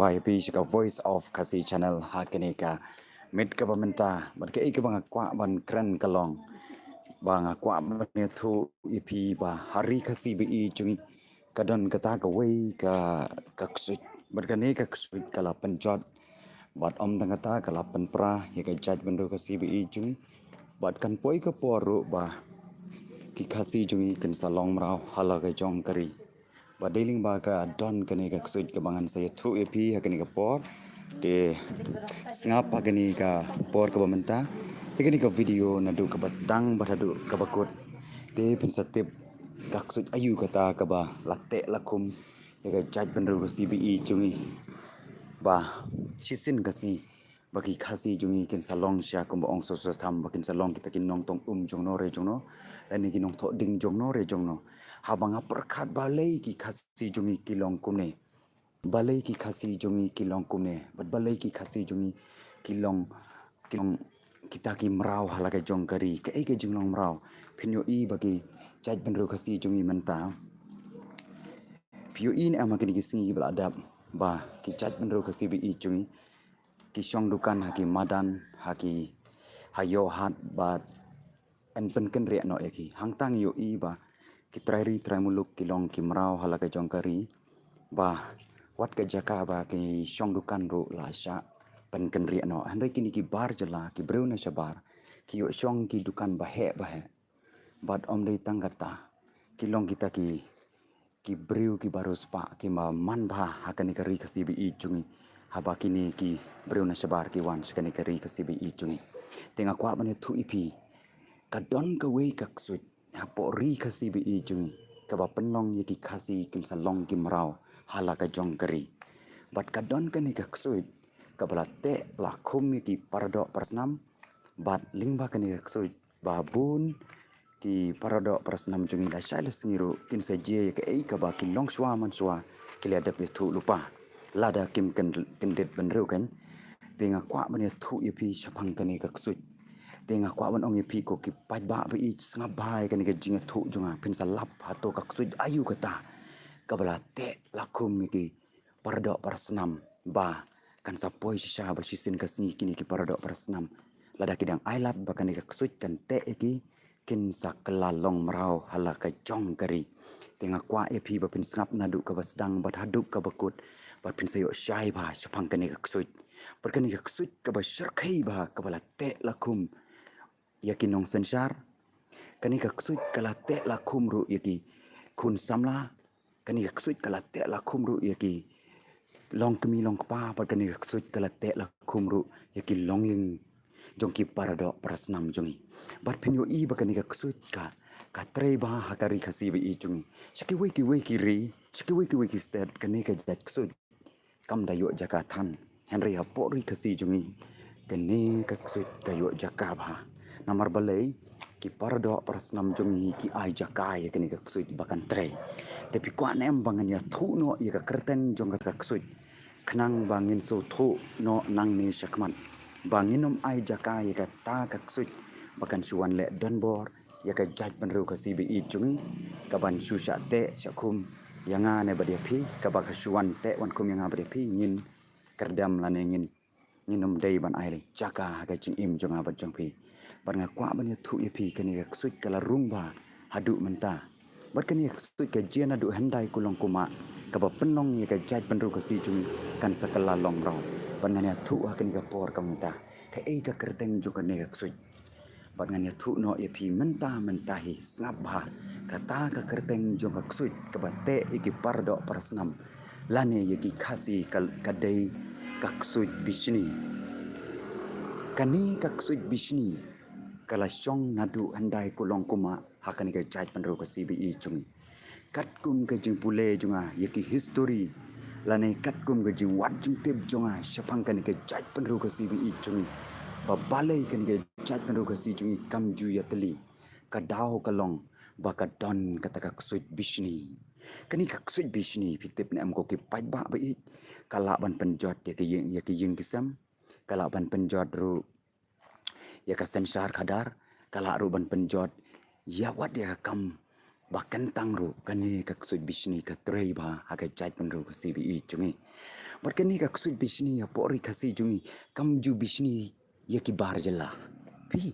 YP ka Voice of Kasi Channel hakini ka mid ka pamenta ban ka ik bang kwa ban kran kalong bang kwa ban thu EP ba hari kasi bi chungi kadon kata ka wei ka ksut ban ka ne ka ksut kala panjot bat om tang kata kala panpra ya ka jaj ban kasi bi chungi bat kan poi ka poru ba ki kasi chungi kan salong mrau hala ka jong kari ba dealing ba ka don kani ka ksut ka bangan saya thu EP hakani ka por de sngap hakani ka por ka bamenta hakani ka video na du ka basdang batadu ka bakut de pensatip ka ksut ayu kata ka ba latte lakum ya ka jaj bandru ka CBE chungi ba chisin kasi bagi khasi jungi kin salong sya kum ong so so tham bakin salong kita kin nong tong jongno re jongno dan ni nong tho ding jongno re jongno habanga perkhat balai ki khasi jungi kilong kumne balai ki khasi jungi kilong kumne bat balai ki khasi jungi kilong kilong kita ki mrau halaga jong kari ke ai ke jinglong mrau phinyo i bagi jaj bandru khasi jungi menta pio in amakini ki singi bal adab ba ki jaj bandru khasi bi i jungi ki syong dukan haki madan haki hayo hat bat en penken riak no eki hangtang yo i ba ki trai muluk ki long ki mrau halaga jong kari ba wat ka jaka ba ki syong dukan ru la sya penken riak no handai kini ki bar jela ki breu na sabar ki yo syong ki dukan ba he bat om dei tanggata ki long kita ki breu ki baru spa ki ma man bha hakani kari kasi bi i chungi haba kini ki breu na sabar ki wan sakani kari kasi bi i chungi tenga kwa bane thu ipi kadon ka wei ka ksut hapo ri kasi bi i chungi ka ba penlong ye ki kasi kin salong ki mrau hala ka jong kari bat kadon kani ka ksut ka balate la khum ye ki pardo prasnam bat lingba kani ka ksut babun ki parado prasnam jungi la shaila singiru kin saje ka ei ka ba kin long shwa man shwa kile da pe thu lupa lada kim kan det ban reu kan tenga kwa ban thu ye pi shapang kan ka ksut tenga kwa ban ong ye pi ko ki paj ba bi snga bai kan ka jinga thu junga pin sa lap ha to ka ksut ayu kata ka bala te lakum ki parado prasnam ba kan sa poi sha ba shisin ka singi kini ki parado prasnam lada kidang ailat ba kan ka ksut kan te ki kin sakelalong merau hala ka jong kari tenga kwa epi ba pin ngap nadu ka basdang bat haduk ka bakut bat pin sayo syai ba sapang kani ka ksut perkani ka ksut ka ba syarkai ba ka bala te lakum yakin nong sensar kani ka ksut kala te lakum ru yaki kun samla kani ka ksut kala te lakum ru yaki long kemi long pa perkani ka ksut kala te lakum ru yaki long yang jongki parado prasnam jongi bat pinyo i bakani ka ksut ka trei ba hakari khasi bi i jongi shaki wei ki ri shaki wei ki stat kani ka jat ksut kam da yo jaka than henry ha pori khasi jongi kani ka ksut ka yo jaka ba namar balai ki parado prasnam jongi ki ai jaka ya kani ka ksut bakan trei tapi kwa nem bangan ya thu no ya ka kerten jong ka ksut khnang bangin so thu no nang ni shakman banginom ai jaka ya ka ta ka ksut bakan suan le donbor ya ka jaj banru ka CBE jungi ka ban susha te shakum yanga ne bade phi ka ba ka suan te wan kum yanga bade phi ngin kerdam la ne nginom dei ban ai le jaka ka jing im jonga ba jong phi ban nga kwa ban ya thu ye phi ka ni ka ksut kala rumba hadu menta bat ka ni ka ksut ka jena du handai kulong kuma ka ba penong ya ka jaj banru ka si jungi kan sakala long raw ban nga thu ka ni ka por ka menta ka ei ka kerteng jo ka ni ka ksut bat nganya thu no ye phi menta hi snabha kata ka kerteng jong ka ksut ka bate iki pardo prasnam lane ye ki khasi ka dei ka ksut bishni kani ka ksut bishni kala shong nadu andai kulong kuma hakani ka jaj panro ka CBE chungi kat kum ka jing pule junga ye ki history lane kat kum ka jing wat jing tip junga shapang kani ka jaj panro ka CBE chungi balai kan ke jat kan roga si jungi kam ju yatli ka dau ka long ba ka don ka ta ka ksut bishni kani ka ksut bishni pitip ne am ko ki pai ba ba it kala ban penjot ya ke yeng kisam kala ban penjot ru ya ka sensar khadar kala ru ban penjot ya wat ya kam bakan tang ru kani ka ksut bishni ka trei ba ha ka jat ban ru ka CBE jungi Berkini ka kusut bisni ya pori kasi jungi kamju bisni ya ki bar jela. Pi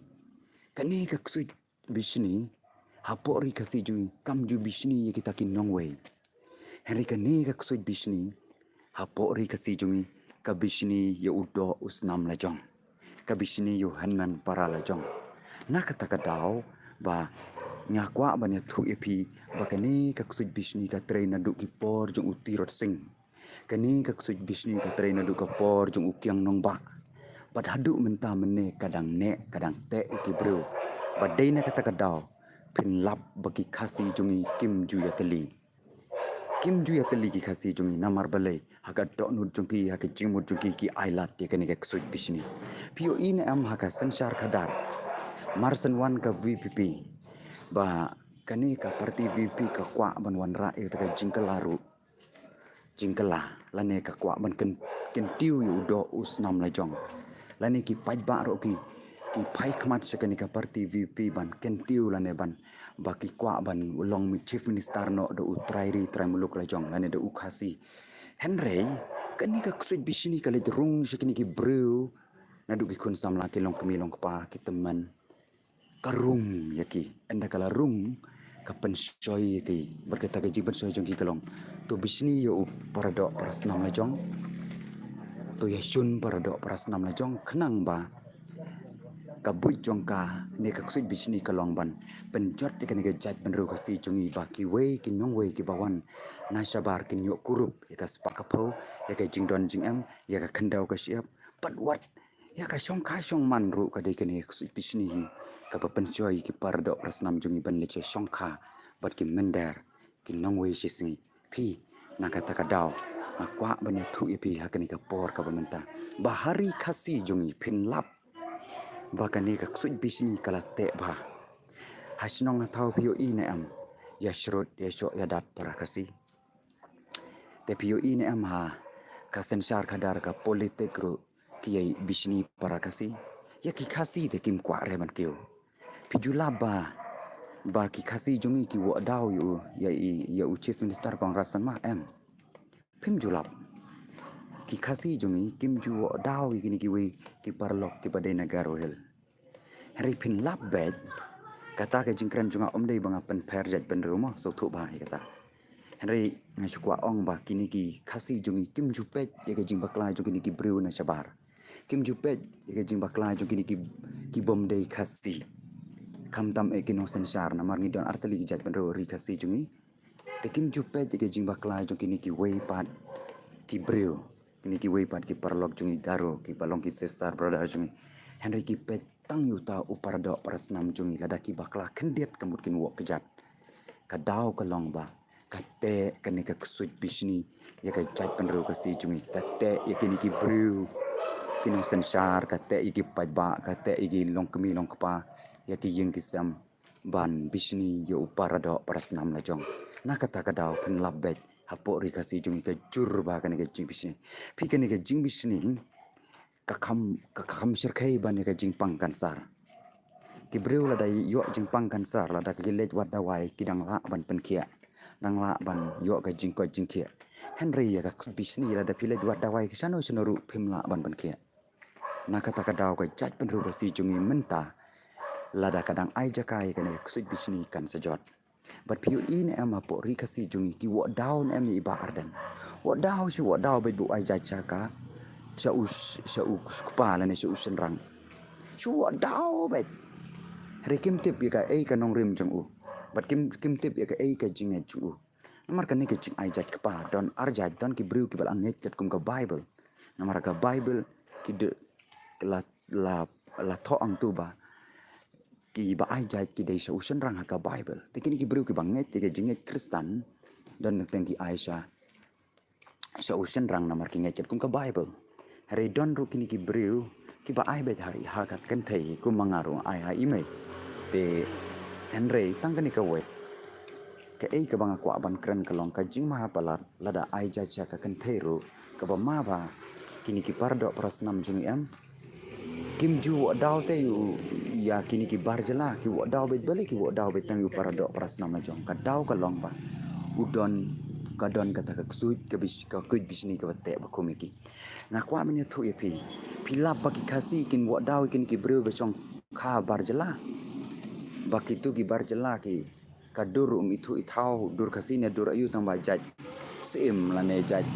kani ka kusut bisni ha pori kasi jungi kamju bisni ya kita ki nongwei. Henry kani ka kusut bisni ha pori kasi jungi ka bisni ya udo usnam lajong. Ka bisni yu hanman para lajong. Na kata ka daw ba ngakwa ba ne thu epi ba kani ka kusut bisni ka train na du ki por jong utirot sing. Kani ka kusut bisni ka train na du ka por jong ukyang nong ba. Bad hadu menta mene kadang ne kadang te ki bro. Ba dei na kata ka daw pin lap bagi kasi jungi kim ju ya teli. Kim ju ya teli ki kasi jungi namar balai haka dok nud jungki haka jimut jungki ki ailat dia kani ka kusut bisni. Pio in am haka sensar kadar. Marsen wan ka VPP ba kani ka parti VP ka kwa ban wan ra e ta jingkalaru jingkala lane ka kwa ban ken tiu yu do usnam la jong lane ki paj ba ro ki pai khmat se kani ka parti VP ban ken tiu lane ban ba ki kwa ban long mi chief minister no do utrairi trai muluk la jong lane do ukhasi Henry kani ka kusut bisini kali rung se kani ki bru na du ki kun samla ki long kemilong pa ki teman karung yaki anda kala rung kapan soy yaki berkata ke jiban soy jong ki kalong to bisni yo paradok prasnam la jong to yasun paradok prasnam la jong khnang ba kabut jong ka ne ka ksut bisni kalong ban penjot de kan ke jat ban ru ka si jongi ba ki we ki nyong we ki bawan na sabar ki nyok kurup ya ka spak kapau ya ka jingdon jingam ya ka khandau ka siap pat wat ya ka song ka song man ru ka de kan ke ksut bisni ka penjoy ki paradok prasnam jongi ban leche song ka bat ki mender ki nong we si singi pi na kata ka daw akwa ban thu ipi hakani ka por ka bamenta bahari khasi jongi phin lap bakani ka ksut bisni kala te ba hasnong thau pio I ne am ya shrut ya sho ya dat para kasi te pio I ne am ha ka sensar kadar ka politik ru ki bisni para kasi ya ki khasi te kim kwa re man keu pijula ba ki khasi jongi ki wo daw yu ya chief minister kongresan ma em phim julap ki khasi jongi kim ju wo daw ki ki we ki parlok ki badai negaro hel hari pin lap bed kata ke jingkran junga dei banga pen perjat pen rumah so thu ba kata hari ngai chukwa ong ba kini ki khasi jongi kim ju pet ye ke jing bakla jongi ki brew na sabar kim ju pet ye ke jing bakla jongi ki bom dei khasi kam tam e kino sensar na mar ngidon artali ki jat pen ro ri khasi jongi te kim ju pet ye ke jing bakla jongi ki way pat ki brew kini ki way pat ki parlok jongi garo ki balong ki sister brother jongi Henry ki pet tang yuta upardo prasnam jongi ladaki bakla kendiat kemut kin wok kejat kadau kalong ba kate kani ka ksut bisni ya ka jat penro ka si jongi kate ya kini ki brew kino sensar kate iki paj ba kate iki long kemi long kpa ya ki yeng kisam ban bisni yo upardo prasnam la jong na kata kadau pen labbet hapo ri kasi jongi ka jur ba kani ka jing bisni pi kani ka jing bisni kakam sirkai ban ka jingpang kansar ki breu la dai yo jingpang kansar la da ki let wat dawai ki dang la ban pen kia dang la ban yo ka jingko jingkia Henry ya ka bisni la da pilet wat dawai ki sano senoru phim la ban pen kia na kata ka daw ka jat pen ru si jungi menta la da kadang ai jakai ka ne ksut bisni kan sejot but piu in em apo ri kasi jungi ki wo down em i ba ardan wo daw si wo daw be bu ai jaka sa kepala ni sa senrang suwa daw bet hari kim tip ya ka ka nong rim jong u but kim tip ya ka ka jing jong u namar kan ni ka jing ai jat kepa don arjat don ki brew ki bal anget kat kum ka bible namar ka bible ki de la tho ang tu ba ki ba ai jat ki de sa senrang ka bible te kini ki brew ki banget ki jing kristan don teng ki aisha sa senrang namar ki nget kum ka bible hari don ru kini ki brew ki ba ai bet hai ha ka kan thei ku mangaru ai ha ime te Henry tang kani ka we ka ka banga kwa ban kran kalong ka jing ma palat lada ai ja cha ka kan thei ru ka ba ma ba kini ki pardo prasnam jungi am kim ju wa daw te yu ya kini ki barjala ki wa daw bet balik ki wa daw bet tang yu pardo prasnam la jong ka daw ka long ba udon kadon kata ka ksut ka bis ka kuit bisni ka te ba komiki ngakwa menya thu ye pi lap baki kasi kin wa daw kin ki bru ba chong kha bar jela baki tu ki bar jela ki kadur itu ithau dur kasi ne dur ayu tang ba jaj sim la ne jaj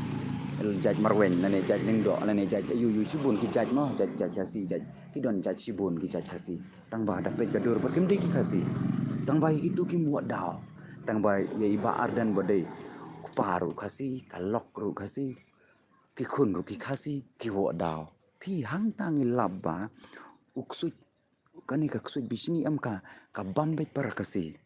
jaj marwen la ne jaj ning do la ne jaj yu sibun ki jaj mo jaj kasi jaj ki don jaj sibun ki jaj kasi tang ba dapat kadur ba kim de ki kasi tang ba itu ki wa daw tang ba ye iba ardan bodai paru kasi kalok ru kasi ki khun ru ki kasi ki wo daw pi hang tang labba uksut kani ka ksut bisni am ka bambet para kasi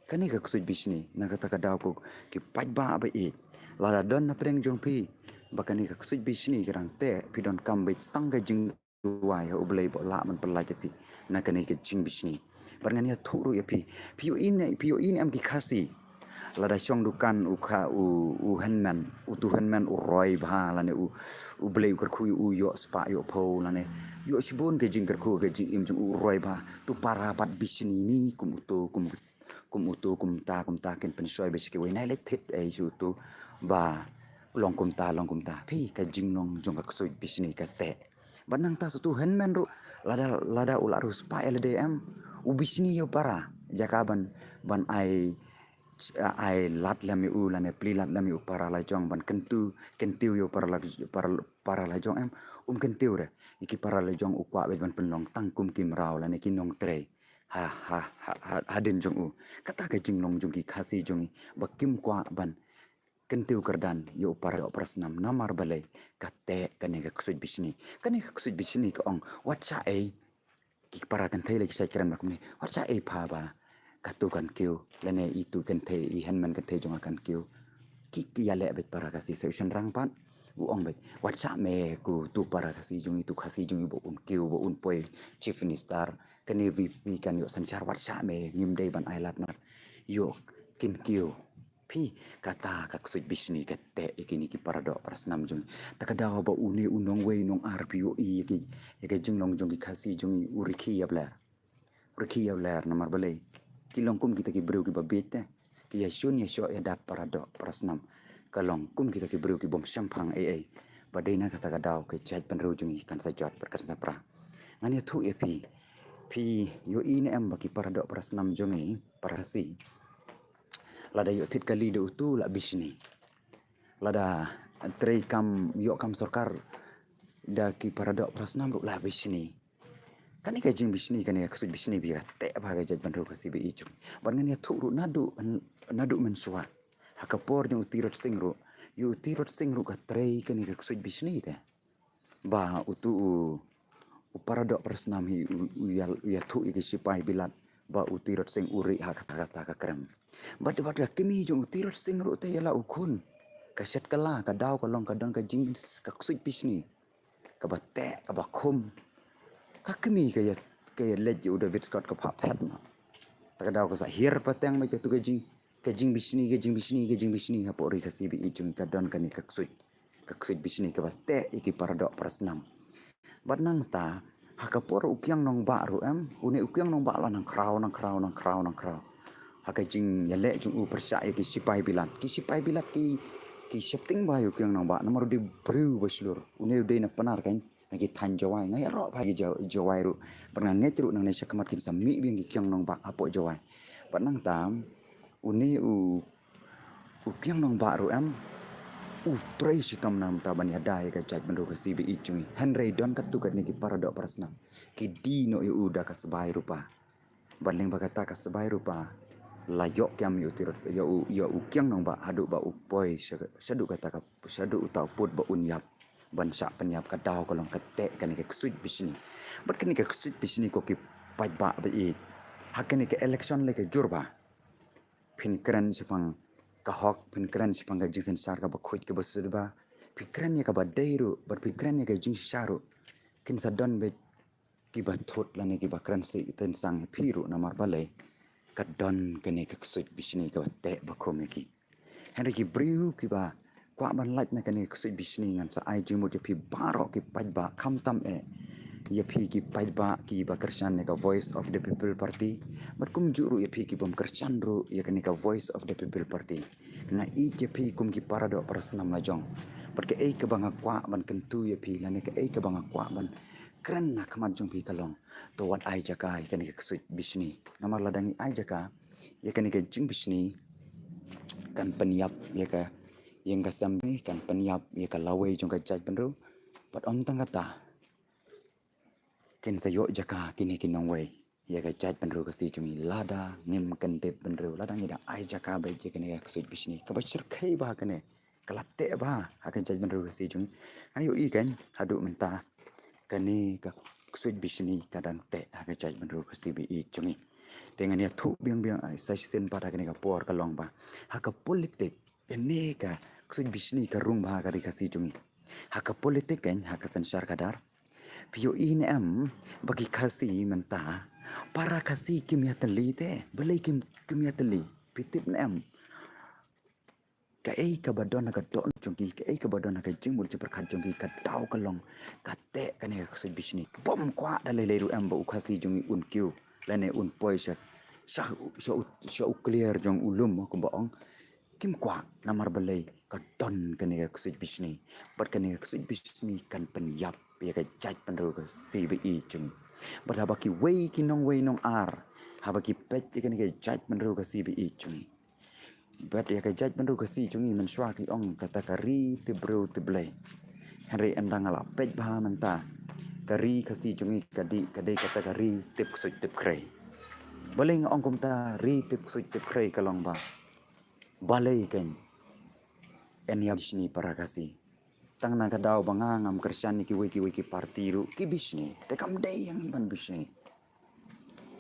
kani ka ksut bisni na kata ka daw ko ki pajba ba e la don na preng jong pi bakani ka ksut bisni kirang te pi don kambet stang ka jing wai ho blai bo la man pala pi na kani ka jing bisni barngani thuru ya pi pi in am ki kasi lada syong dukan u henman u tu henman u roi bha lane u blei kar khu u yo spa yo pho lane yo sibon ke jing kar khu ke jing im jung u roi bha tu para pat bisni ni kum ta ken pen soi be ke we nai let thet ai su tu ba long kum ta phi ka jing nong jong ka soi bisni ka te banang ta su tu henman ru lada ula ru spa ldm u bisni yo para jakaban ban ai lat lami u lane pli lat lami u para la jong ban kentiu yo para la jong em kentiu re iki para la jong u kwa ban penlong tangkum kim rau lane kinong tre hadin jong u kata ka jing long jong ki khasi jong bakim kwa ban kentiu kerdan yo para prasnam namar balai kate kane ka ksut bisni ka ong wacha ai ki para kan thai lagi sai kiran makni wacha ai pha ba katukan kiu lene itu kan the i henman kan the jonga kan kiu ki ya le bet para kasi solution rang pat u ong bet whatsapp me ku tu para kasi jung itu kasi jung bo kiu bo poi chief minister kan vp kan yo sanchar whatsapp me ngim dei ban ailat na yo kin kiu pi kata ka ksut bisni ka te ikini ki para do prasnam jung takada ba uni unong we nong rpo i ki jing long jung ki kasi jung uriki ya blar namar balai kilong kum kita ki bru ki babete ki ya shun ya sho ya dat para do prasnam kalong kum kita ki bru ki bom sampang ai badai na kata kadau ke chat pen ru jung kan sa jot berkan sa pra ngani thu e pi yo ini em baki para do prasnam jung i parasi lada yo tit kali do tu la bisni lada trei kam yo kam sarkar da ki para do prasnam la bisni kani ka jing bisni kani ka ksut bisni bi te ba ga jaj bandro kasi bi ichu barngan ya thuru nadu men suwa hakapor jung tirot singru ka trei kani ka ksut bisni te ba u para do prasnam hi ya thu i ki sipai bilat ba tirot sing uri kata ka krem bat kimi jung tirot singru te yala ukun ka set kala ka daw ka long ka don ka jing ka ksut bisni ka bate ka bakhum kakmi kaya leji udah David Scott ke Pak Pat na takadaw ko sa hir pateng may katu kajing bisni hapo ri kasi bi ijung kadon kani kaksut bisni ka bate iki paradok prasnam banang ta hakapor ukyang nong ba ru em uni ukyang nong ba la nang kraw hakajing yale jung u persya ki sipai bilat ki shifting ba ukyang nong ba nomor di bru baslur uni udah na panar kan nagi tan jawai ngai ro bagi jawai ru pernah ngetru nang nesya kemat kin sami bing kyang nong ba apo jawai panang tam uni u kyang nong ba ru am trei sitam nam ta ban yadai ka jaj bendo ka sibi icui henry don kat tu kat niki paradok prasnam ki dino yu uda ka sebai rupa banling bagata ka sebai rupa layok kyam yu tirot yo kyang nong ba hadu ba upoi sadu kata ka sadu utau put ba unyap ban sa penyap kadau kolong kete kani ke ksut bisni bat kani ke ksut bisni ko ki pajba be hakani ke election le ke jurba pinkran sipang kahok pinkran sipang ga jingsen sar ka bakhut ke basudba pikran ya ka badairu bat pikran ya ka jing saru kin sadon be ki bathot lani ki bakran se ten sang phiru namar balai kadon kani ke ksut bisni ka te bakhome ki henry ki briu ki ba kwa ban lait na kani ksut bisni ngan sa ai jimu je pi baro ki pajba khamtam ya pi ki pajba ki ba kersan ne ka voice of the people party bat kum juru ya pi ki bom kersan ru ya kani ka voice of the people party na i je pi kum ki parado parasnam la jong pat ke ei ka banga kwa ban kentu ye pi la ne ke ei ka banga kwa ban kren na kamat jong pi kalong to wat ai jaka ke ne ke suit bisni namar ladangi ai jaka ye ke ne ke jing bisni kan penyap ye ka yang ka sambi kan penyap ye ka lawai jong ka jaj benru pat on tang kata ken sayo jaka kini kinong wei ya ka jaj benru ka si jungi lada ngim kan tet benru lada ngi da ai jaka bai je kene ka suit bisni ka ba sir khai ba kene kalate ba akan jaj benru ka si jungi ayo i kan hadu menta kani ka suit bisni kadang te akan jaj benru ka si bi i jungi dengan ya thu biang biang ai sai sen pada kene ka por ka long ba haka politik kene ka suit bisni ka rung ba ka ri ka si jungi haka politik kan haka sensar kadar Pio in em bagi kasi menta para kasi kimia teli te belai kimia teli pitip na em ka ei ka badon ka don jongki ka ei ka badon ka jingmul jeper khat jongki ka dau ka long ka te ka ne ka sui bisni bom kwa dalai leru em ba ukasi jongi un kyu lane un poisa sha clear jong ulum ko baong kim kwa namar belai ka don ka ne ka sui bisni pat ka ne ka sui bisni kan penyap ya ka jaj penru ka CBI jong bat habaki wei ki nong wei nong ar habaki pet ka ne ka jaj penru ka CBI jong bat ya ka jaj penru ka si jungi men shwa ki ong kata kari te bro te blai hari endang ala pej bah menta kari ka si jungi kadi kadai kata kari tip sui tip krai baleng ong kum ta ri tip sui tip krai kalong ba balai ken en ya bisni para kasi tang na ka daw banga ngam kersan ki wiki parti ru ki bisni te kam dei yang iban bisni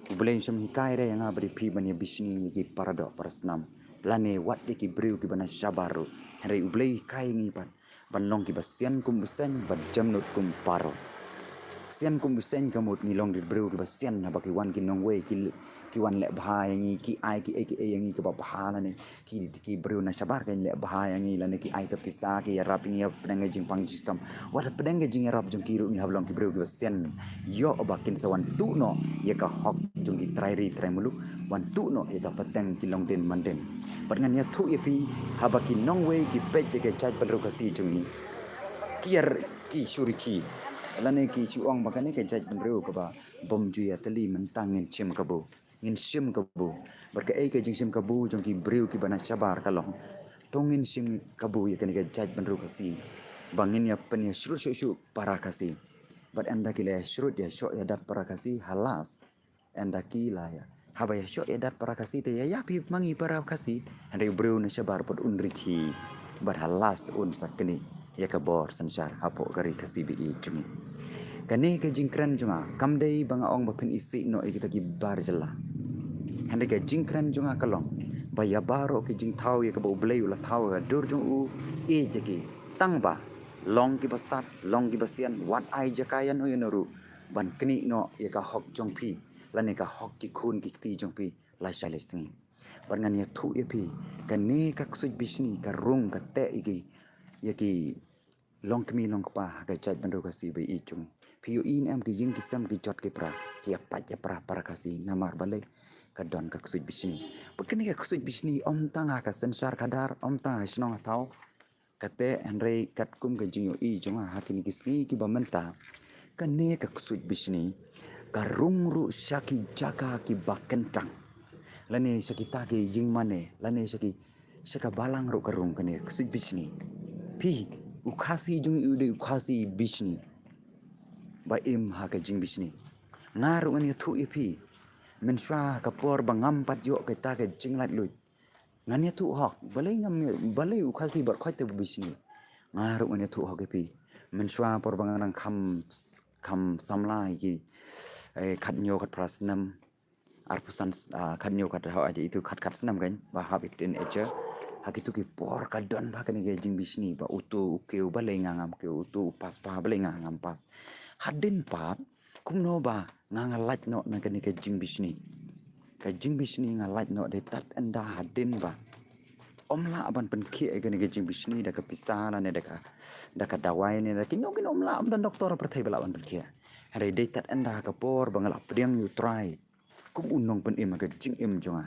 Ubelai sem hikai re yang abri pi bani bisni ki parado parasnam lane wat ki briu ki bana shabaru hari ubelai hikai ngi ban long ki basian kum busen ban jamnut kum paro sian kum busen kamut ni long di briu ki basian na baki wan ki nong we ki wan le bahaya ngi ki ai ki yang ngi ka bahala ne ki briu na shabar kan le bahaya ngi lane ki ai ka pisa ki rap ngi pedang jing pang system wat pedang jing rap jong ki ru ngi hablong ki briu ki basian yo obakin sawan tu no ye ka hok jong ki trai mulu wan tu no ye ka petang ki long den manden pat ngan ya thu ye pi habaki nong we ki pej ke chaj pedro ka si jong ni kier ki suriki lane ki chuong bakane ke jaj pedro ka ba bom ju ya tali mentang ngin chim ka bo ngin sim ka bu berka ai ke jing sim ka bu jong ki briu ki bana sabar kalong tongin sim ka bu ye kan ke jaj benru kasi bangin ya pen ya shu para kasi but anda ki le shrut ya sho ya dat para kasi halas anda ki la ya haba ya sho ya dat para kasi te ya pi mangi para kasi anda briu na sabar pot unriki but halas un sakni ya ka bor sansar hapo kari kasi bi jumi kani ke jingkran junga kamdei banga ong bapin isi no ikita ki bar jela hande ke jingkran junga kalong baya baro ke jing thau ye ke bo blei ula thau ga dur jung u e jeki tang ba long ki bastat long ki basian wat ai jakayan o yenoru ban kni no ye ka hok jong pi lane ka hok ki khun ki ti jong pi la shale sing ban ngan ye thu ye pi kani ka suj bisni ka rung ka te igi ye ki long kmi long pa ka jaj bandu ka si bi i chung piu in em ki jing ki sam ki jot ki pra ki apa ya pra para kasi namar balai ka don ka suj bisni pekni ka suj bisni om tang ka sensar kadar om tang snong tau kate andre kat kum ka jing yo i chung ha kini ki ski ki bamenta kane ka suj bisni ka rung ru shaki jaka ki bakentang lane sakita ki jing mane lane saka balang ru ka rung kane ka suj bisni pi ukhasi jung ude ukhasi bisni ba im ha ka jing bisni ngaru ngani thu ipi men shwa ka por bangam pat yo ka ta ka jing lat lut ngani thu hok balai ngam balai ukhasi bar khoy te bisni ngaru ngani thu hok ipi men shwa por bangang kham samla ki khat nyo khat prasnam arpusan khat nyo khat ha itu khat snam kan ba habit in echa hakitu ki por ka don ba kan ge jing bisni ba utu ke balai ngam ke utu pas pa balai ngam pas hadin pat kumno ba ngalaj no na kan ke jing bisni ngalaj no de tat anda hadin ba omla aban pen ki kan ke jing bisni da ka pisana ne da ka dawai ne da kin omla am dan doktor perthai bala ban pen ki hari de tat anda ka por bangal apdiang you try kum unong pen im ka jing im jonga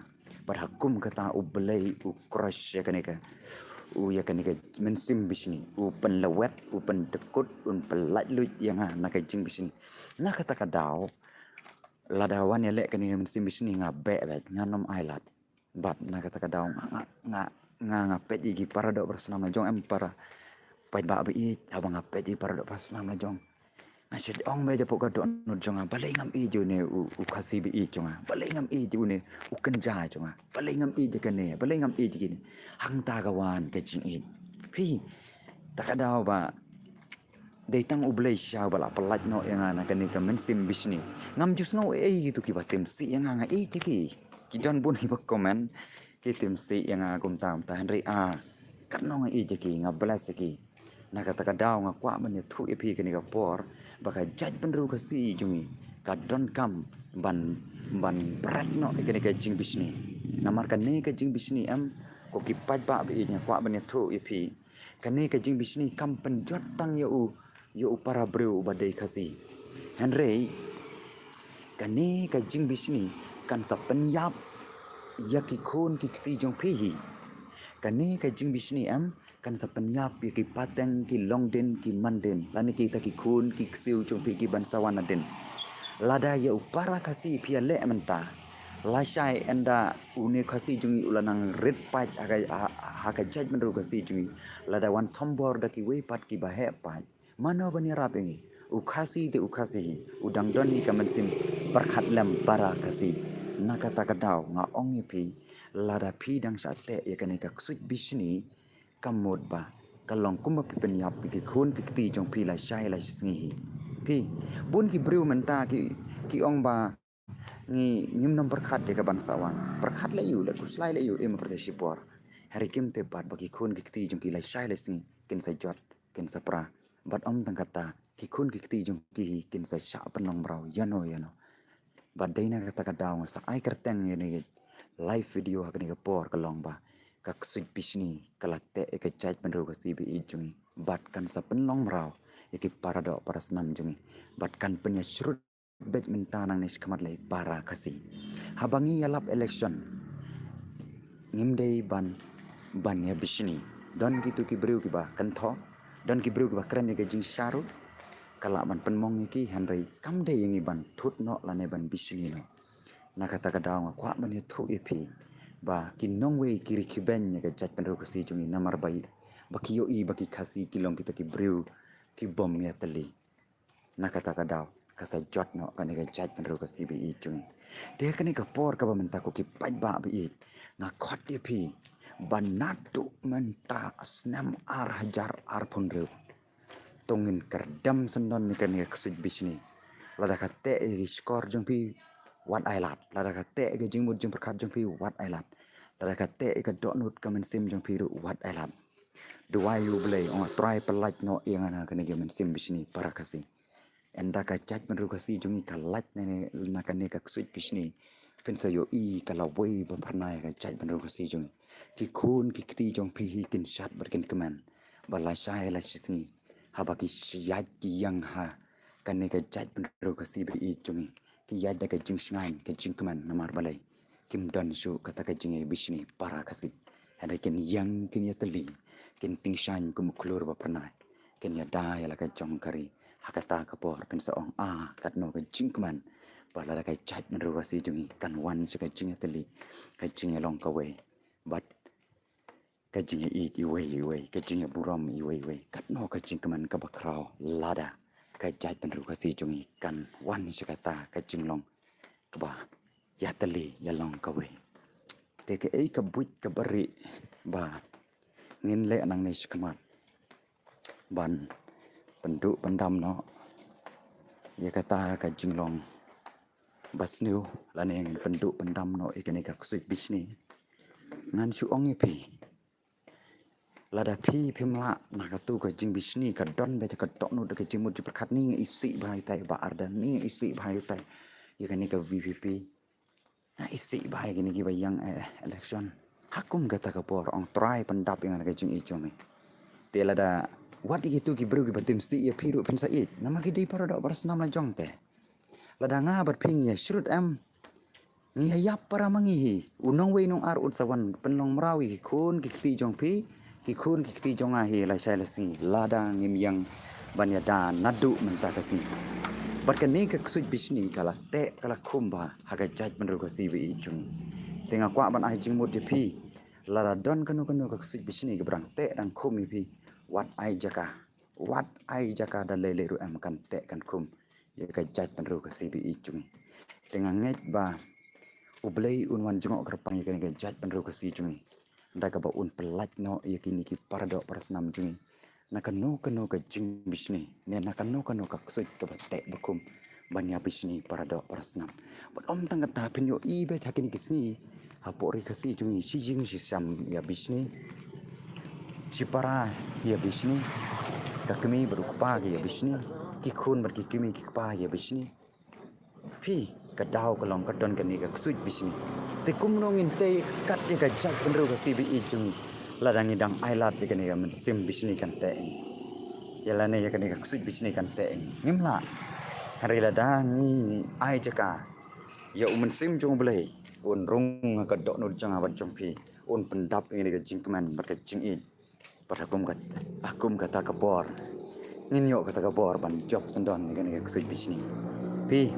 pada hakum kata ubelai crush ya kanika ya kanika mensim bisni penlewet pendekut pelat lut yang nak jing bisni nak kata kadau ladawan ya lek kanika mensim bisni ngabe bet nganom ailat bat nak kata kadau ngapet gigi para dok bersama jong para pai ba bi abang ngapet gigi para dok bersama jong Asyik ong meja pok gadok nur jonga balai ngam i jo ne u kasi bi i jonga balai ngam i jo ne u kenja jonga balai ngam i je kene balai ngam i je kene hang ta kawan ke jing i pi tak ada ba dei tang u blai sha bala pelat no yang ana kene ka mensim bisni ngam jus ngau gitu ki batim si yang nga i je ki don bun hi ba komen ki tim si yang agum tam ta henry kat no nga i je ki ngablas ki nak kata kadau ngakwa men thu i pi kene ka por baka jaj penru kasi jungi ka don kam ban berat no ikene ka jing bisni namar ka ne ka jing bisni am ko ki paj ba bi nya kwa ban thu ipi ka ne ka jing bisni kam penjot tang yo para bru badai kasi henry ka ne ka jing bisni kan sa penyap ya ki khon ki kti jong pi ka ne ka jing bisni am kan sa penyap ki pateng ki longden ki manden lani kita ki kun ki ksiu chung pi ki bansawan den lada ya upara kasi pia le menta la shai enda une kasi jungi ulanang red pat aga jaj menru kasi jungi lada wan tombor da ki we pat ki bahe pat mano bani rapingi ukasi de ukasi udang doni kamansim berkhat lem para kasi nakata kadau nga ongi pi lada pi dang sate ya kanika ksut bisni kamod ba kalong kuma pi penyap ki khun ki ti jong pi la shai la singi pi bun ki briu menta ki ong ba ngi ngim nom berkhat de ka bangsawan berkhat la yu la kuslai la yu em proteksi por hari kim te bat ba ki khun ki ti jong ki la shai la singi kin sa jot kin sa pra bat om tang kata ki khun ki ti jong ki kin sa sha panong brau yano bat daina kata kadau sa ai kerteng ni live video hakni ka por kalong ba kak suit bisni kalate ke jaj penru ka sibi jungi bat kan sa penlong rau iki para do para senam jungi bat kan penya shrut bet mentanang nis kamat lai para kasi habangi yalap election ngimdei ban ya bisni don gitu ki breu ki ba kan tho don ki breu ki ba kren ke jing sharu kala ban penmong iki henry kam de yangi ban thut no lane ban bisni no nakata kadang kwa ban thu ipi ba kinong we kiri kiben ya jaj penru kasi jungi namar bai baki yo i baki kasi kilong kita ki brew ki bom ya tali nakata kadau kasa jot no kani ka jaj penru kasi bi jungi dia kani ka por ka ba menta ko ki paj ba bi nga khot dia pi banatu menta asnam hajar punru tongin kerdam sendon ni kani ka suj bisni lada kate skor jong pi wat ailat lada kate ke jingmud jing perkat jong pi wat ailat lada kate ke donut kamen sim jong pi wat ailat dua yu blay on try pelat no yang ana kene ge men sim bisni para kasi enda ka chat men kasi jungi kalat ne na kane ka suit bisni pensa yo i kala wei ba pernai ka chat men kasi jungi ki kun ki kti jong pi kin shat berken keman bala shai la sisi habaki yat ki yang ha kane ka chat men kasi bi jungi ki yat da ka jing shngai ka jing keman namar balai kim don shu kata ka jing bisni para kasi ada kin yang kin ya teli kin ting shan kum klur ba pernai kin ya da ya la ka jong kari hakata ka por pensa ong kat no ka jing keman bala ka chat men kasi jungi kan wan se ka jing ya teli ka jing long ka we but ka jing i we ka jing buram i we kat no ka jing keman ka bakrau lada ka jat penru kasi jungi kan wan se kata ka jing long ka ba ya teli ya long ka we te ke ai ka buit ka bari ba ngin le nang ni skmat ban penduk pendam no ya kata ka jing long basniu lane ngin penduk pendam no ikene ka suit bisni ngan su ong pi lada pi pimla nakatu ka jing bisni ka don be ka tok no ka jimut ji perkat ni isi bhai tai ba ardan ni isi bhai tai ikene ka vvp na isi bhai gini ki bayang election hakum kata ka por ong try pendap yang ka jing ijomi te lada wat gitu ki bru ki batim si ya piru pensa nama ki dei para do para senam la jong te lada nga bat ping ya shrut am ngi hayap para mangi unong we nong ar ut sawan penong merawi kun kikti jong pi ki kun kikti jong ahi lai sai lasi ladang ngim yang banyada nadu menta kasi bat kan ni ka suj bisni kala te kala kumba haga jaj menru ka sibi jung tenga kwa ban ai jing mut pi lara don kanu ka suj bisni ka brang te dang khumi pi wat ai jaka dan lele ru am kan te kan kum ya ka jaj menru ka sibi jung tenga nget ba ublei unwan jengok kerpang ya kan jaj menru ka si jung nda ka ba un pelat no ya kini ki parado parasnam jung nakano ka jing bisni ne nakano ka suj ka ba te bakum banya bisni parado parasnam but om tang ta pinyo I be thakini kisni hapori kasi jung si jing si sam ya bisni si para ya bisni kakmi berukpa ya bisni ki khun ber ki kimi ki pa ya bisni pi ka dau ka long ka don ka ni ka suj bisni te kum nongin te kat ya ka jaj penru ka si bi jung ladang idang ailat ya ka ni ka sim bisni kan te yala ne ya ka ni ka suj bisni kan te ngimla hari ladangi ai jaka ya umen sim jong blai un rong ka dok no jang abat jong pi un pendap ini ka jingkman bar ka jing in bar akum kata ka bor ngin yo kata ka bor ban job sendon ni ka suj bisni pi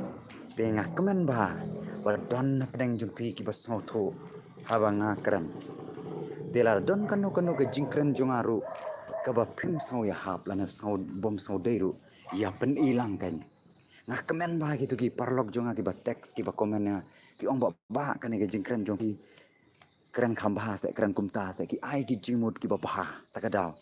tengah kemen ba bar don na pedang jong pi ki bas tho haba ngakran dela don kanu ka jingkran jong aru ka ba phim sau ya hap lana sau bom sau deiru ya pen ilang kan ngah kemen ba gitu ki parlok jong ki ba teks ki ba komen ki ong ba kan ki jingkran jong ki keren khamba se keren kumta se ki ai ki jingmut ki ba takadaw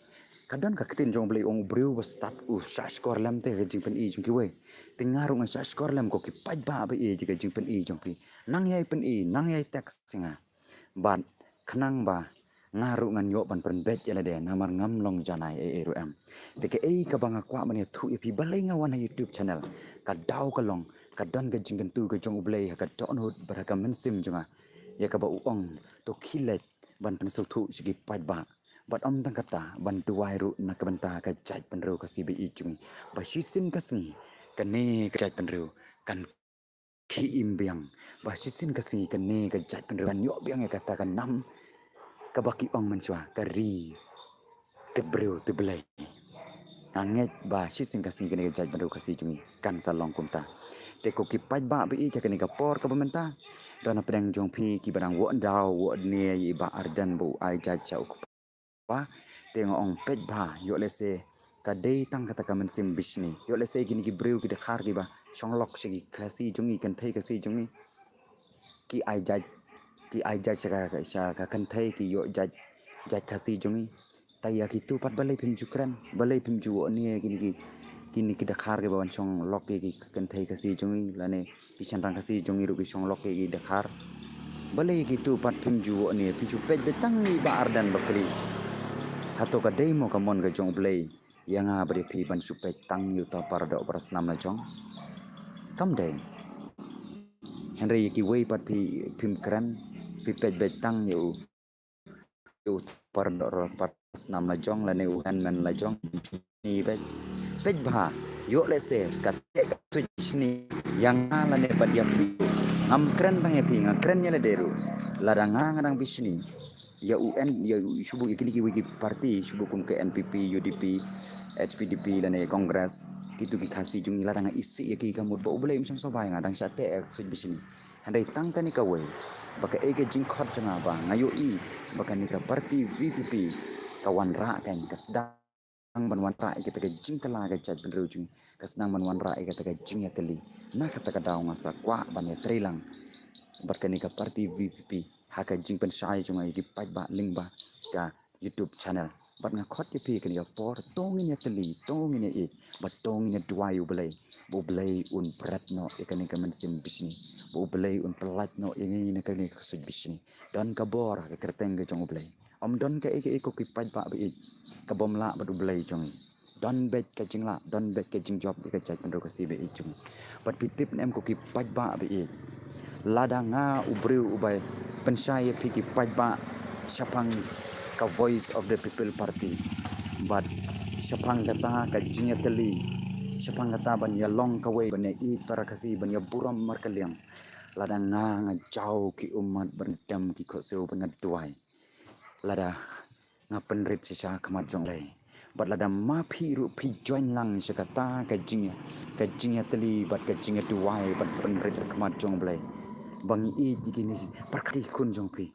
kadon ka kitin jong beli ong briu ba start shash kor lam te ki jingpen I jong ki we tingaru ng shash kor lam ko ki paj ba ki jingpen I jong ki nang yai pen I nang yai teks singa ban khnang ba ngaru ngan yo ban pen bet yala de namar ngam long janai ru am te ke ka banga kwa mane thu pi balai ngawan YouTube channel ka daw ka long ka don ka jingkan tu ka jong ublei ka don hut baraka mensim jonga ya ka ba uong to khilet ban pen su thu sigi paj ba bat om tang kata ban tuai ru na ka banta ka jaj pen ru ka sibi chung ba shisin ka singi ka ne ka jaj pen ru kan khi im biang ba shisin ka singi ka ne ka jaj pen ru kan yo biang ka ta kan nam ka baki ong menchwa ka ri te breu te blai anget ba shisin ka singi ka ne ka jaj pen ru ka si chung kan salong kumta te ko ki paj ba bi ka ne ka por ka bamenta dan pedang jong pi ki barang wo daw wo ne yi ba ardan bu ai jaj chau pa tengok ong pet ba yo lese ka dei tang kata ka mensim bisni yo lese gini ki breu ki de khar ki ba songlok sigi kasi jungi kan thai kasi jungi ki ai jaj ka kan thai ki yo jaj kasi jungi taya ki tu pat balai phim jukran balai phim ju ni gini ki de khar ki ba song lok ki kan thai kasi jungi lane ki chanrang kasi jungi ru ki song lok ki de khar balai ki tu pat phim ju ni phim ju pet betang ni ba ardan bakri hato ka demo ka mon ka jong play yang beri pi ban supay tang yu ta para do para snam na jong kam deng henry ki way pat pi pim kran pi pet bet tang yu para do para snam na jong la ne u han man la jong ni bet pet ba yo le se ka te ka switch ni yang la ne pat ya pi ngam kran bang ya pi ngam kran ya le deru la ngang bisni ya UN ya subuh ikini ki wiki parti subuh kum ke NPP UDP HPDP lane kongres kitu ki khasi jung larang isi ya ki kamut ba ubele misam sobai ngadang sate sud bisini handai tang tani ka we baka ege jing khot janga ba ngayo I baka ni ka parti VPP kawan ra kan kasdang ban wan ra kita ka jing kala ga jaj benru jung kasdang ban wan ra kita ka jing ya teli na kata ka daw ngasa kwa ban ya trilang berkani ka parti VPP haka jingpen sai junga ki paj ba ling ba ka YouTube channel bat nga khot pi kan ya por tongin ya teli tongin ya I bat tongin ya dua yu belai bu belai un prat no ikani ka mensim bisni bu belai un pelat no ini ne kan ka sud bisni dan ka bor ka kerteng ka jong belai om don ka ko ki paj ba bi ka bom la ba du belai jong don bet ka jing la don bet ka jing job ka jaj pen ro ka si be I jong bat pitip nem ko ki paj ba bi ladanga ubreu ubai pensai piki pajba sapang ka voice of the people party but sapang kata ka jinya teli sapang kata ban ya long ka we ban I para kasi ban ya buram markaliang ladang nga jauh ki umat berdam ki khoseu pengaduai lada nga penrit sisa kamat jong lay bat lada ma phi ru phi join lang sakata ka jingya teli bat ka jingya duai bat penrit kamat jong blay bangi i jigini perkati kun jong pi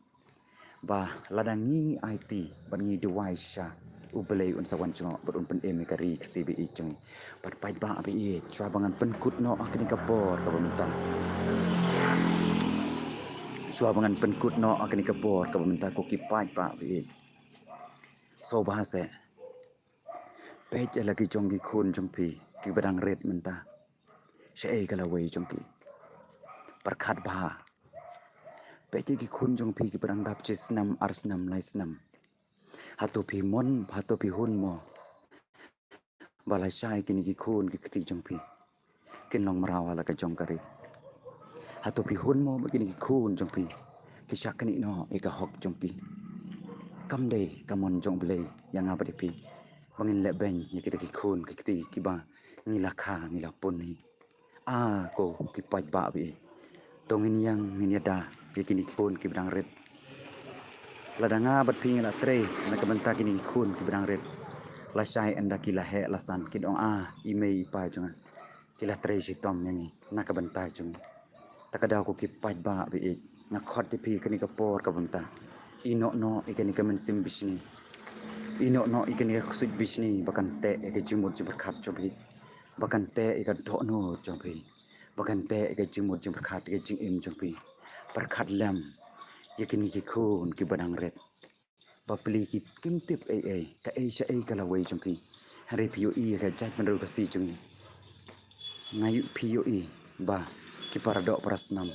ba ladang ngi IT bat ngi duai sha ubelai un sawan jong bat un pen em kari ka CBI jong bat pai ba abi i chwa bangan pen kut no akni ka bor ka bentang chwa bangan pen kut no akni ka bor ka bentang ko ki pai ba abi so bahasa pej lagi jong ki kun jong pi ki badang red menta she kala wei jong ki perkhat ba pej ki kun jong pi ki badang dap chisnam arsnam laisnam hatu pi mon hatu pi hun mo balai sai kini ki kun ki kti jong pi kin long marawa la ka jong kari hatu pi hun mo begini ki kun jong pi ki shakni no e ka hok jong pi kam dei kamon jong blei yang apa pi bangin le ben ye kita ki kun ki kti ki ba ni la kha ni la pun ni ko ki pai ba bi tongin yang ni da ye kini kun ki bang red ladanga bat ping la tre na ka banta kini kun ki bang red la sai anda ki la he la san ki dong email pa jong ki la tre si tom yang ni na ka banta jong takadaw ko ki pai ba bi na khot ti pi kini ka por ka banta ino no ikani ka men sim bisni ino no ikani ka sut bisni bakan te ke jimut jim khat jobi bakan te ka do no jobi bakan te ka jimut jim khat ke jing im jobi perkhat lam ikani ki khun ki badang red bapli ki kim tip ka sha ka la wei jong ki hari pio ka jat men ru ka si jong ngayu pio ba ki paradok prasnam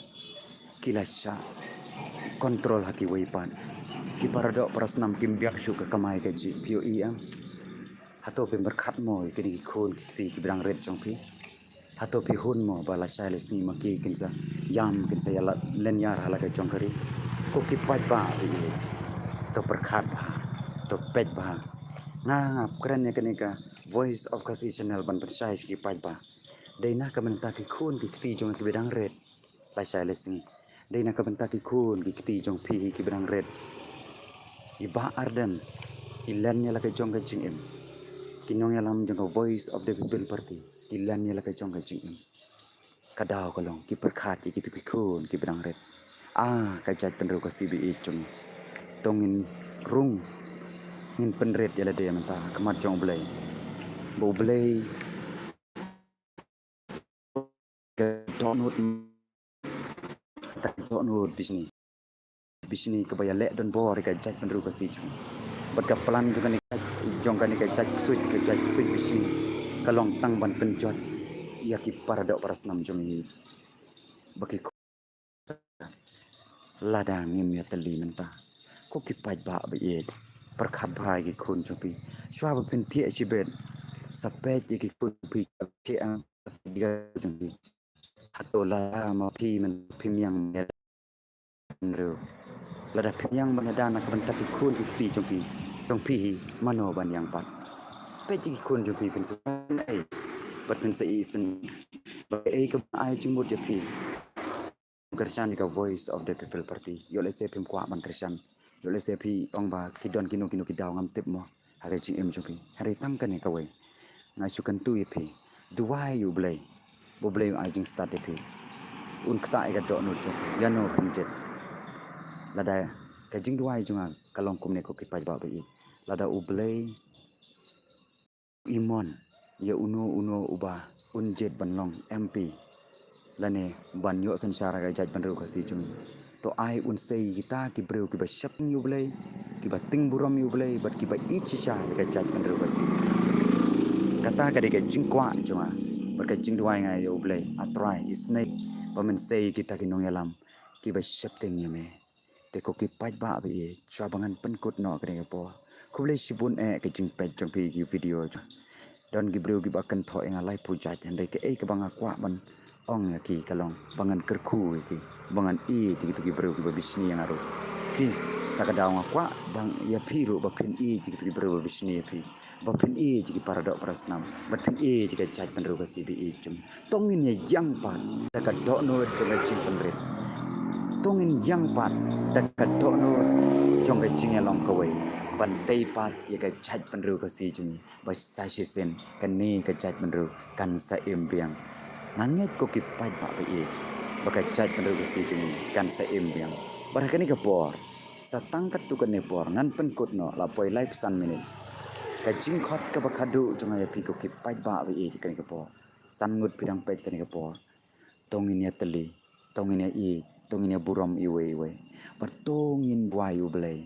kilasha kontrol haki weipan ki paradok prasnam kim biak shu ka kamai ka ji POE am hato pe berkhat mo ki ni khon ki ti ki brang red jong pi hato pe hun mo bala sai le si ma ki kinsa yam kinsa ya len yar hala ka jong kari ko ki pai ba to berkhat ba to pet ba nga kren ne ka voice of kasi channel ban persai ki pai ba dei na ka menta ki khon ki ti jong ki brang red la sai le si dei na ka benta ki kun ki kti jong pi ki brang red iba arden ilan nya la ka jong ka jing em kinong yalam jong ka voice of the people party ilan nya la ka jong ka jing em kadaw ka long ki perkhat ki tu ki kun ki brang red ka jat pen ro ka CBI jong tongin rung ngin pen red ya la de menta kamat jong blai bo blai ka donut tak donut bisni ke baya lek don bor ka jat pen ru ka si jong bat ka plan jong kan jong kan ka jat suit bisni kalong tang ban penjot ya ki paradok parasnam jong hi baki ladang ngim ya teli menta ko ki pai ba ba ye perkhat bhai ki khun jong pi shwa ba pen thi chi ben sape ki khun pi ki ang diga jong pi hatola ma pi men phim yang ru lada phim yang ban da na ka ban ta ki khun ki ti jong pi mano ban yang pat pe ki khun jong pi pen sai bat pen sai sen ba ka ai jimut ya pi Krishan ka voice of the people party yo le se phim kwa ban Krishan yo le se phi ong ba ki don kinu ki daw ngam tip mo hare chi em jong pi hare tang ka ne ka we ngai su kan tu ye pi duai yu blai bo blai ai jing start ye pi un kta ga do no jong ya no pinjet lada ka jing duai junga kalong kum ne ko ki pai ba ba i lada u blai imon ya uno uba unjet banlong MP lane ban yo sansara ga jaj ban ru ka si chung to ai un sei kita ki breu ki ba shap yu blai ki ba ting buram yu blai bat ki ba ich sha ga jaj ban ru ka si kata ka de ka jing kwa chunga bar ka jing duai ngai yu blai atrai snake ba men sei kita ki nong yalam ki ba shap ting yeme te ko ki pai ba bi chwa bangan pen kut no ka de po khuble sibun ka jing pet jong pi ki video don gi breu gi ba kan tho enga lai pu jaj han de ke ka banga kwa ban ong ki kalong bangan kerku ki bangan ti ki breu ki ba bisni yang aro pi takadaw nga kwa bang ya pi ru ba pin ti ki breu bisni pi Bapin e jiki paradok prasnam bapin e jika chat penru ka CBE chung tongin ya yang pat dakat dok no jong jing penrit tongin yang pat dakat dok no jong jing long kawai ban tei pat ya ka chat penru ka si chung ba sa shi sen kan ni ka chat penru kan sa im biang nanget ko ki pat ba e baka chat penru ka si chung kan sa im biang baraka ni ka por sa tangkat tu kan ne por ngan pen kut no la poi lai pesan minit ka jing khot ka bakadu jong ya pi ko ki pat ba e kan ka por san ngut pidang pet kan ka por tongin ya teli tongin ya tongin ya buram iwe bertongin buayu belai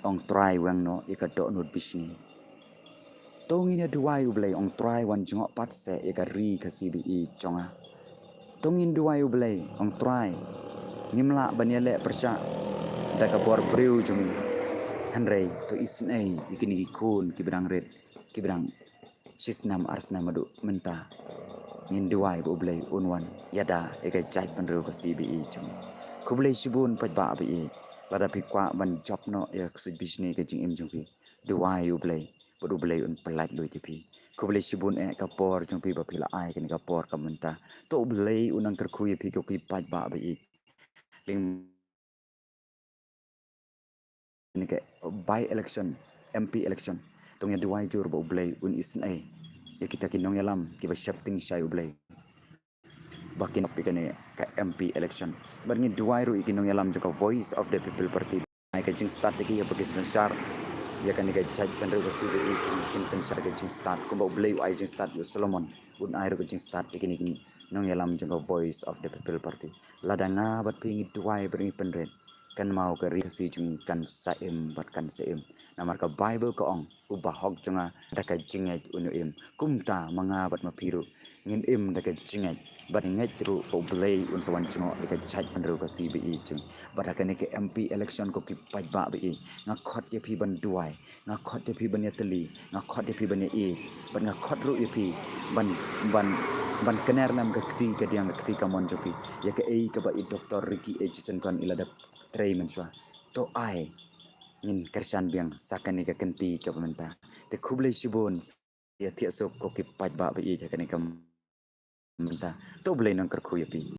ong try wang no ika dok nut bisni tongin ya duayu belai ong try wan jengok pat se ika ri ka CBE jonga tongin duayu belai ong try ngimla banyale persya da ka bor breu jungi hanrei to isnei ikini kun kibidang red kibidang sisnam arsna madu menta ngin duai bo belai unwan yada ika jai penru ka CBE jungi kublai shibun pat ba bi lada pi kwa ban job no ya ksud bisni ka jing im jung pi duai yu blai bodu blai un pelat lui ti pi kublai shibun ka por jung pi ba pila ai kan ka por ka menta to blai unang ker khu pi ko ki pat ba bi ling ni ke by election MP election tong ya duai jur bo blai un isn ai ya kita kinong yalam ki ba shapting shai blai bakin pikane ka MP election barngi duai ru ikinong yalam joka voice of the people party ai ka jing start ki ya bagi sensar ya kan ka judge kan ru si de jing sensar ka jing start ko blay ai jing start yo Solomon un ai ru jing start ikini nong yalam joka voice of the people party ladanga bat pingi duai beringi penren kan mau ka ri si jing kan saim bat kan saim namar ka bible ko ong ubah hok jonga daka jingai unu im kumta manga bat mapiru ngin im daka jingai bat ngai tru o blay un sawan chingo daka chat pandru ka CBE chung bat ka ne ke MP election ko ki pat ba bi nga khot ye phi ban duai nga khot ye phi ban ye tali nga khot ye phi ban ye bat nga khot ru ye phi ban ban ban kener nam ka kti ka diang kti ka mon jopi ya ke ei ka ba i doktor Ricky Edison kan ila da trei menswa to ai ngin kersan biang sakani ka kenti ka pementa te khublei shibon ya tiak sok ko ki pat ba bi ja kan ka menta to blei nang ker khu ye pi